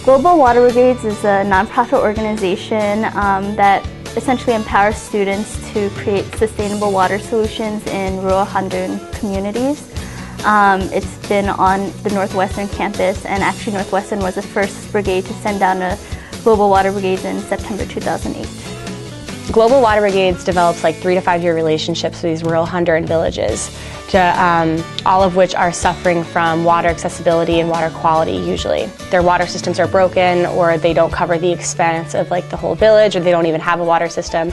Global Water Brigades is a nonprofit organization that essentially empowers students to create sustainable water solutions in rural Honduran communities. It's been on the Northwestern campus, and actually Northwestern was the first brigade to send down a Global Water Brigades in September 2008. Global Water Brigades develops like 3 to 5 year relationships with these rural Honduran villages, all of which are suffering from water accessibility and water quality usually. Their water systems are broken, or they don't cover the expanse of like the whole village, or they don't even have a water system.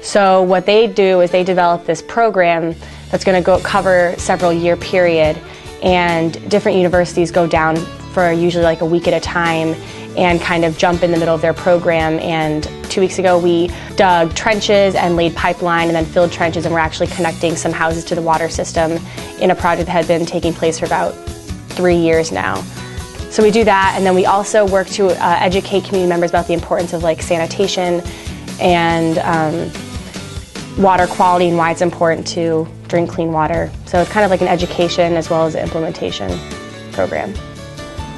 So what they do is they develop this program that's going to cover several year period, and different universities go down for usually like a week at a time and kind of jump in the middle of their program. And 2 weeks ago we dug trenches and laid pipeline and then filled trenches, and we're actually connecting some houses to the water system in a project that had been taking place for about 3 years now. So we do that, and then we also work to educate community members about the importance of like sanitation and water quality and why it's important to drink clean water. So it's kind of like an education as well as an implementation program.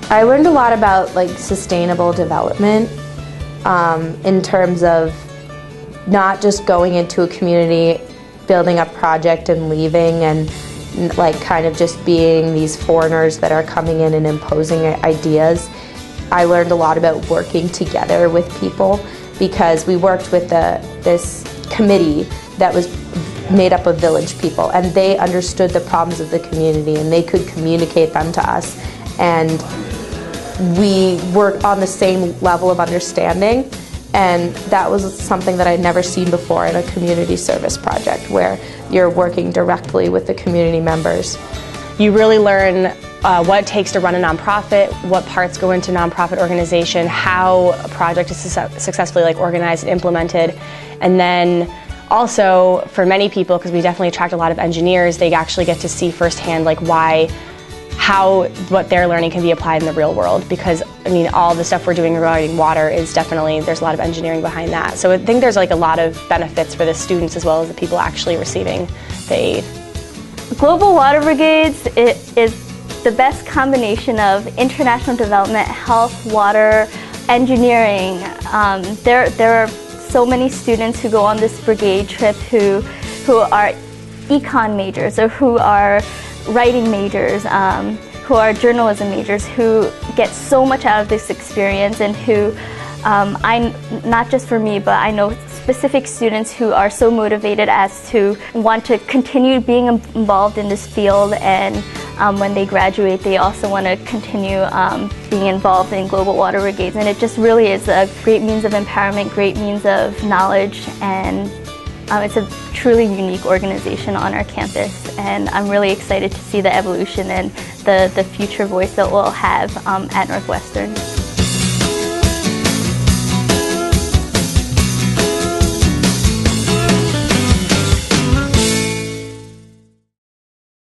I learned a lot about like sustainable development in terms of not just going into a community, building a project and leaving, and like kind of just being these foreigners that are coming in and imposing ideas. I learned a lot about working together with people, because we worked with this committee that was made up of village people, and they understood the problems of the community and they could communicate them to us, and we were on the same level of understanding, and that was something that I'd never seen before in a community service project where you're working directly with the community members. You really learn what it takes to run a nonprofit, what parts go into nonprofit organization, how a project is successfully like organized and implemented, and then also for many people, because we definitely attract a lot of engineers, they actually get to see firsthand like how what they're learning can be applied in the real world, because I mean all the stuff we're doing regarding water is definitely, there's a lot of engineering behind that. So I think there's like a lot of benefits for the students as well as the people actually receiving the aid. Global Water Brigades is the best combination of international development, health, water, engineering. There are so many students who go on this brigade trip who are econ majors, or who are writing majors, who are journalism majors, who get so much out of this experience, and who, not just for me, but I know specific students who are so motivated as to want to continue being involved in this field, and when they graduate they also want to continue being involved in Global Water Brigades. And it just really is a great means of empowerment, great means of knowledge, and it's a truly unique organization on our campus, and I'm really excited to see the evolution and the future voice that we'll have at Northwestern.